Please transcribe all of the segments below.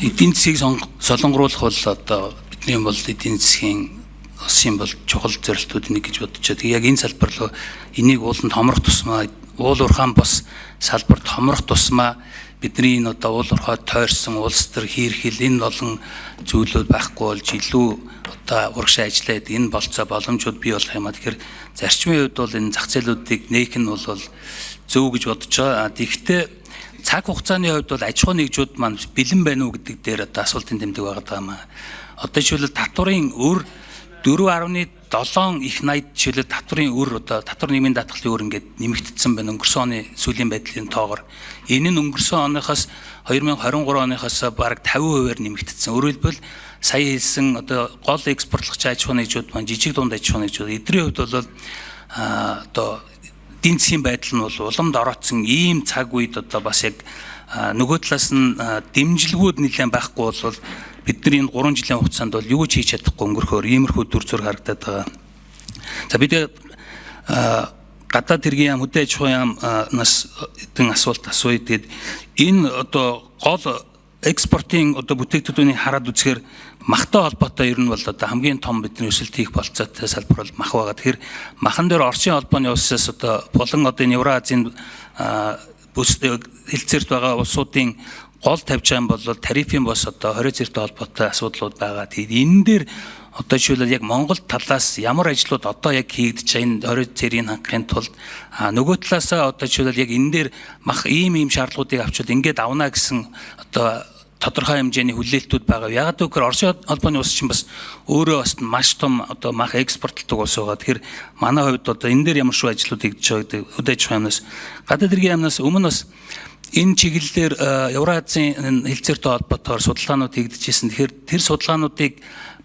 эдийн засгийг солонгоруулах бол одоо бидний бол эдийн засгийн улсын бол чухал зорилтуудын нэг гэж бодож байгаа. Тэгээ яг энэ салбар руу энийг ууланд хомрох тусмаа уул уурхаан бос салбарт хомрох тусмаа бидний энэ одоо уул уурхай тойрсон улс төр хийрхэл энэ олон зүйлүүд байхгүй болж илүү одоо урагшаа ажиллаад энэ болцоо боломжууд бий болох юм а. Тэгэхээр зарчмын хувьд бол энэ зах зээлүүдийг нээх нь бол зөв гэж бодож байгаа. Тэгэхдээ цаг хугацааны хувьд бол аж ахуйн нэгжүүд маань бэлэн байна уу гэдэг дээр одоо асуултын тэмдэг байгаа юм а. Одоо жишээлбэл татварын өр 4.7 их 80 жишээлбэл татварын өр одоо татвар нийгмийн даатгалын өр ингээд нэмэгдсэн байна өнгөрсөн оны сүүлийн байдлын тоогоор. Энэ нь өнгөрсөн оныхоос 2023 оныхоос бараг 50%-аар нэмэгдсэн. Өөрөөр хэлбэл сая хэлсэн одоо гол экспортлогч аж ахуйн нэгжүүд маань жижиг дунд аж ахуйн нэгжүүд эдний хувьд бол одоо эдийн засгийн байдал нь бол уламд ороодсон ийм цаг үед одоо бас яг нөгөө талаас нь дэмжлэгүүд нэлээд байхгүй бол бидний энэ 3 жилийн хугацаанд бол юу ч хийж чадахгүй өнгөрөхөөр иймэрхүү төр зур харагдаад байгаа. За бид гадаад хэргийн яам хөдөө аж ахуйн яамнаас эдэн асуулт асууя. Тэгээд энэ одоо гол экспортын одоо бүтээгдэхүүнийг хараад үзэхээр махтай холбоотой ер нь бол одоо хамгийн том бидний өсөлт хийх болцоотой салбар бол мах байгаа. Тэгэхээр махан дээр Оросын холбооны улсаас одоо болон одоо энэ Евразийн хэлцээрт байгаа улсуудын гол тавьж байгаа юм бол тарифын бос одоо 20 зэрэгтэй холбоотой асуудлууд байгаа. Тэгээд энэ дээр одоо жишээлбэл яг Монгол талаас ямар ажлууд одоо яг хийгдэж байгаа энэ 20 зэргийг хангахын тулд нөгөө талаас одоо жишээлбэл яг энэ дээр мах ийм шаардлагуудыг авчвал ингээд авна гэсэн одоо тодорхой хэмжээний хүлээлтүүд байгаа. Яг гэвэл Оросын холбооны улс чинь бас өөрөө бас маш том одоо мах экспортлдог улс байгаа. Тэгэхээр манай хувьд одоо энэ дээр ямар шүү ажлууд хийгдэж байгаа гэдэг хөдөө аж ахуйн яамнаас гадаад хэргийн яамнаас өмнө бас энэ чиглэлээр Евразийн хэлцээртэй холбоотойгоор судалгаанууд хийгдэжсэн. Тэгэхээр тэр судалгаануудыг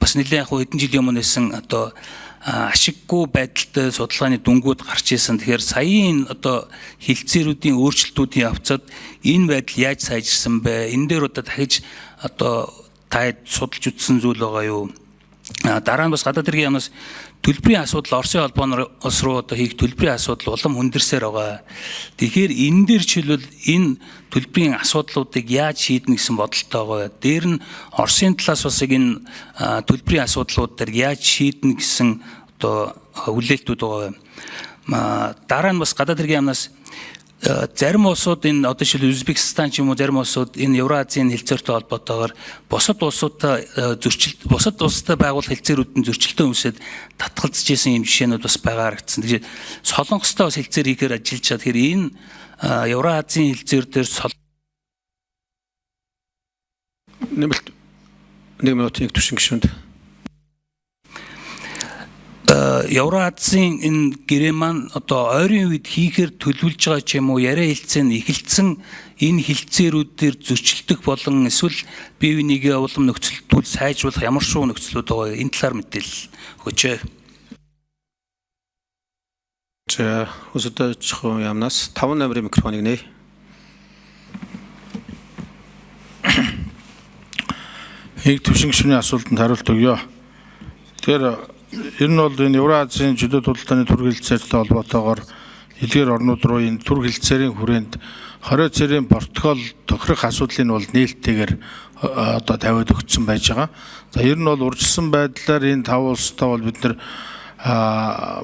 бас нэлээд яг хэдэн жилийн өмнө нэсэн одоо ашиггүй байдалтай судалгааны дүнгууд гарч ирсэн. Тэгэхээр саяын одоо хэлцээрүүдийн өөрчлөлтүүдийн явцад энэ байдал яаж сайжирсан бэ? Энэ дээр одоо дахиж одоо та судалж үзсэн зүйл байгаа юу? Дараа нь бас гадаад хэргийн яамнаас төлбөрийн асуудал Оросын холбооноос руу одоо хийх төлбөрийн асуудал улам хүндэрсээр байгаа. Тэгэхээр энэ дээр жишээлбэл энэ төлбөрийн асуудлуудыг яаж шийднэ гэсэн бодолтой байгаа. Дээр нь Оросын талаас бас энэ төлбөрийн асуудлууд дээр яаж шийднэ гэсэн одоо хүлээлтүүд байгаа. Дараа нь бас гадаад хэргийн яамнаас зарим улсууд энэ одоо жишээл Узбекистан ч юм уу зарим улсууд энэ Евразийн хэлцээртэй холбоотойгоор бусад улсуудтай байгуулах хэлцээрүүдэн зөрчилтөө үүсээд татгалзаж исэн юм жишээнүүд бас байгаа харагдсан. Тэгэхээр Солонгостой бас хэлцээр хийхээр ажиллаж байгаа. Тэгэхээр энэ Евразийн хэлцээр дээр нэмэлт 1 минутын төвшин гишүүнд Евразийн энэ гэрээ маань одоо ойрын үед хийхээр төлөвлөж байгаа ч юм уу яриа хэлцэн эхэлсэн энэ хэлцээрүүдээр зөрчилдөх болон эсвэл бие бинийгээ улам нөхцөлтүүд сайжруулах ямар шүү нөхцлүүд байгаа энэ талаар мэдээлэл өгөөч. За өсөд аж ахуйн яамнаас 5 номерын микрофоныг нээ. Нэг төвшин гишүүний асуултанд хариулт өгье. Тэгэхээр ер нь бол энэ Евразийн чөлөө худалдааны төр хэлцээртэй холбоотойгоор эдгээр орнууд руу энэ төр хэлцээрийн хүрээнд 20 цэрийн протокол тохирох асуудлыг бол нээлттэйгээр одоо тавиад өгсөн байж байгаа. За ер нь бол урьдчилсан байдлаар энэ 5 улстай бол бид нар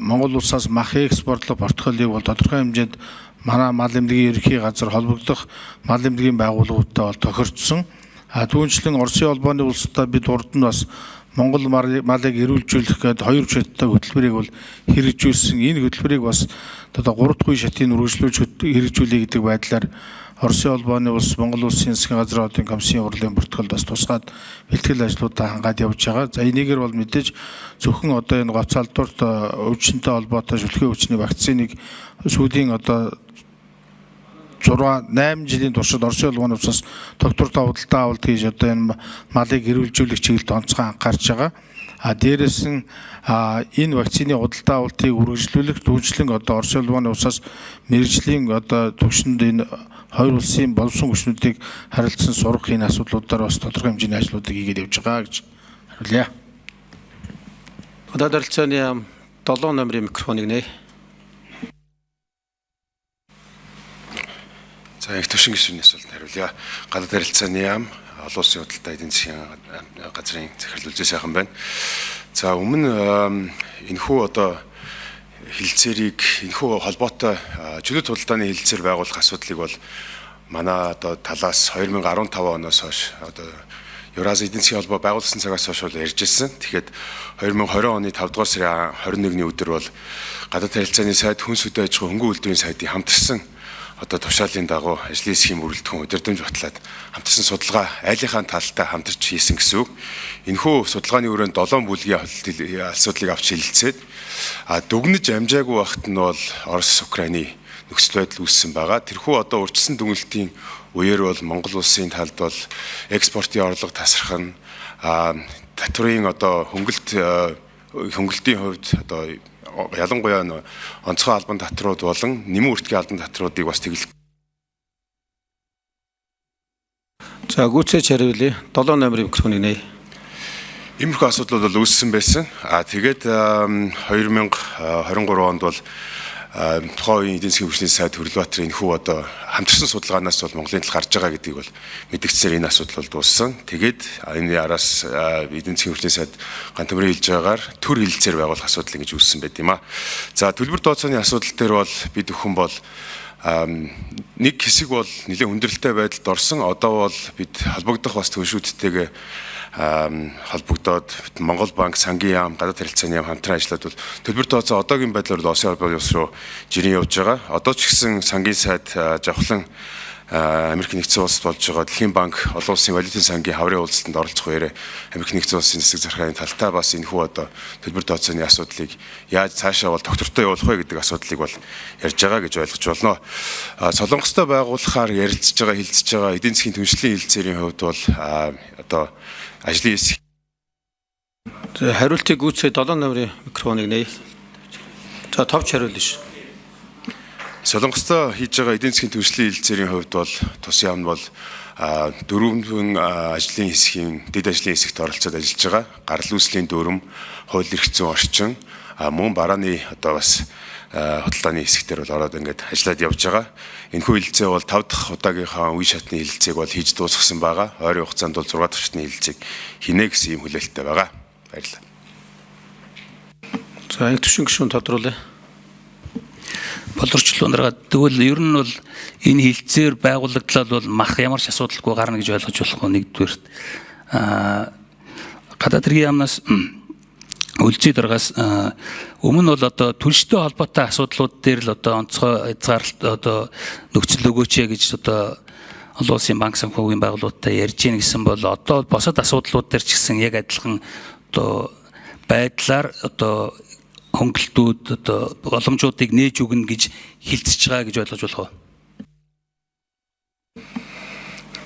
Монгол улсаас мах экспортлох протоколыг бол тодорхой хэмжээнд манай мал эмнэлгийн ерөнхий газар холбогдох мал эмнэлгийн байгууллагуудтай бол тохирцсон. Түүнчлэн Оросын холбооны улстай бид урд нь бас Монгол малыг эрүүлжүүлэх гээд 2 шаттай хөтөлбөрийг бол хэрэгжүүлсэн. Энэ хөтөлбөрийг бас одоо 3 дахь шатыг үргэлжлүүлж хэрэгжүүлэе гэдэг байдлаар Оросын холбооны улс Монгол улсын засгийн газрын одын комиссийн хурлын протоколд бас тусгаад бэлтгэл ажлуудаа хангаад явж байгаа. За энийгээр бол мэдээж зөвхөн одоо энэ гоц алдуурт өвчнөд холбоотой шүлхээ өвчний вакциныг сүүлийн одоо 8 жилийн туршид Оросын холбооны улсаас доктор тавдалтай авалт хийж одоо энэ малыг эрүүлжүүлэх чиглэлд онцгой анхаарч байгаа. Дээрээс нь энэ вакцины худалдаа авалтыг үргэлжлүүлэх түүнчлэн одоо Оросын холбооны улсаас мэргэжлийн одоо түвшинд энэ хоёр улсын болсон хүчнүүдийг харилцан сурах энэ асуудлуудаар бас тодорхой хэмжээний ажлуудыг хийгээд явж байгаа гэж хариулъя. Гадаад харилцааны 7 номерын микрофоныг нээ. За их төвшин гишүүний асуултанд хариулъя. Гадаад харилцааны яам олон улсын худалдаа эдийн засгийн газрын захирал Үлзий сайхан байна. За өмнө энэхүү одоо хилцээрийг энэхүү холбоотой чөлөөт худалдааны хилцээр байгуулах асуудлыг бол манай одоо талаас 2015 оноос хойш одоо Евразийн эдийн засгийн холбоо байгуулсан цагаас хойш бол ярьж ирсэн. Тэгэхээр 2020 оны 5 дугаар сарын 21-ний өдөр бол гадаад харилцааны сайд хүнс хөдөө аж ахуйн хөнгөн үйлдвэрийн сайдын хамтарсан одоо тушаалын дагуу ажлын хэсгийн бүрэлдэхүүн удирдамж батлаад хамтарсан судалгаа айлынхаа талтай хамтарч хийсэн гэсэн үг. Энэхүү судалгааны хүрээнд 7 бүлгийн асуудлыг авч хэлэлцээд дүгнэж амжаагүй багт нь бол Орос Украины нөхцөл байдал үүссэн байгаа. Тэрхүү одоо урьдчилсан дүгнэлтийн үеэр бол Монгол улсын талд бол экспортын орлого тасрах нь татврын одоо хөнгөлтийн хувьд одоо ялангуяа онцгой албан татврууд болон нэмэн үртгийн албан татвруудыг бас тэглэх. За гүйцээж хариулъя. 7 номерын микрофоныг нээе. Иймэрхүү асуудлууд бол үүссэн байсан. Тэгээд 2023 онд бол тухайн үеийн эдийн засгийн хүчний сайд Хөрлөбаатарын энэхүү одоо хамтарсан судалгаанаас бол Монголын тал гарч байгаа гэдгийг бол мэдгдсээр энэ асуудал бол дууссан. Тэгээд энэ араас эдийн засгийн хүчний сайд Гантамрын хэлж байгаагаар төр хилцээр байгуулах асуудал ингэж үүссэн байт юм а. За төлбөр тооцооны асуудал дээр бол бид өхөн бол нэг хэсэг бол нэлээд хүндрэлтэй байдалд орсон. Одоо бол бид холбогдох бас төлшүүдтэйгээ холбогдоод Монгол банк, сангийн яам, гадаад харилцааны яам хамтран ажиллаад бол төлбөр тооцоо одоогийн байдлаар улсын холбоо ёс руу жирийн явж байгаа. Одоо ч гэсэн сангийн сайд жавхлан Америк нэгдсэн улсад болж байгаа Дэлхийн банк олон улсын валютын сангийн хаврын уулзалтанд оролцох үеэр Америк нэгдсэн улсын засаг захиргааны талтай бас энэхүү одоо төлбөр тооцооны асуудлыг яаж цаашаа бол доктортой явуулах вэ гэдэг асуудлыг бол ярьж байгаа гэж ойлгож болно. Солонгостой байгуулахаар ярилцж байгаа, хилцэж байгаа эдийн засгийн түншлэлийн хилцээрийн хувьд бол одоо ажлын хэсэг. Хариултыг гүйцээ 7 номерын микрофоныг нээе. За товч хариулна ш. Солонгостой хийж байгаа эдийн засгийн түншлэлийн хилцээрийн хувьд бол тус яамд бол дөрвөн ажлын хэсгийн дэд ажлын хэсэгт оролцоод ажиллаж байгаа. Гарал үүслийн дүрм, хууль эрх зүйн орчин, мөн барааны одоо бас худалдааны хэсэгтэр бол ороод ингээд ажиллаад явж байгаа. Энэхүү хилцээ бол 5 дахь удаагийнхаа үе шатны хилцээг бол хийж дуусгасан байгаа. Ойрын хугацаанд бол 6 дахь шатны хилцээг хийнэ гэсэн юм хүлээлттэй байгаа. Баярлалаа. За анги түвшин гишүүн тодруулъя. Боловсролын дарга тэгвэл ер нь бол энэ хилцээр байгуулагдлал бол мах ямар ч асуудалгүй гарна гэж ойлгож болох нэгдүгээрт гадаад хэргийн яамнаас Үлзий даргаас өмнө бол одоо төлштэй холбоотой асуудлууд дээр л одоо онцгой хязгаарлалт одоо нөхцөл өгөөч гэж одоо олон улсын банк санхүүгийн байгууллагуудтай ярьж гин гэсэн бол одоо босод асуудлууд дээр ч гэсэн яг адилхан одоо байдлаар одоо хөнгөлтүүд одоо боломжуудыг нээж өгнө гэж хилцэж байгаа гэж ойлгож болох уу?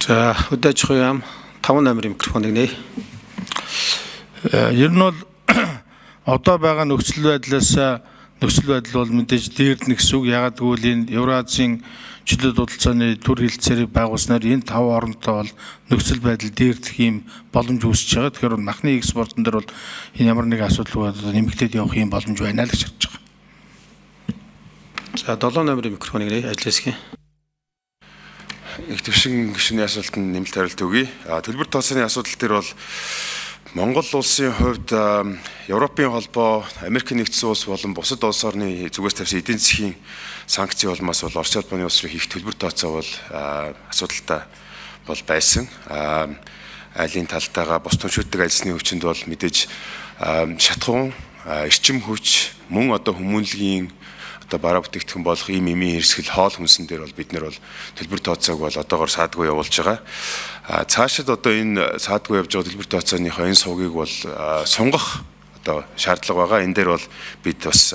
За хөдөө аж ахуйн яам 5 номерын микрофоныг нээе. Ер нь бол одоо байгаа нөхцөл байдал бол мэдээж дээрднэ гэсэн үг. Ягаад гэвэл энэ Евразийн чөлөөт худалдааны төр хилцээрийг байгуулснаар энэ 5 оронтой бол нөхцөл байдал дээрдэх юм боломж үүсэж байгаа. Тэгэхээр махны экспортон дээр бол энэ ямар нэг асуудал нэмэгдээд явах юм боломж байна л гэж харж байгаа. За 7 номерын микрофоныг нээе. Ажлын хэсгийн. Их төвшин гишүүний асуултанд нэмэлт хариулт өгье. Төлбөр тооцооны асуудал дээр бол Монгол улсын хувьд Европын холбоо, Америк нэгдсэн улс болон бусад улс орны зүгээс тавьсан эдийн засгийн санкц улмаас бол Орос улбаны улс руу хийх төлбөр тооцоо бол асуудалтай бол байсан. Айлын талтайгаа бус түншүүддэг ажилласны хүчинд бол мэдээж шатхуун, эрчим хүч, мөн одоо хүмүүнлэгийн одоо бараа бүтээгдэхүүн болох ийм эмийн хэрсгэл хоол хүнсэн дээр бол бид нэр бол төлбөр тооцоог бол одоогоор саадгүй явуулж байгаа. Цаашид одоо энэ саадгүй явж байгаа төлбөр тооцооны энэ сувгийг бол сунгах одоо шаардлага байгаа. Энэ дээр бол бид бас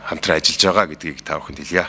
хамтран ажиллаж байгаа гэдгийг та бүхэнд хэлье.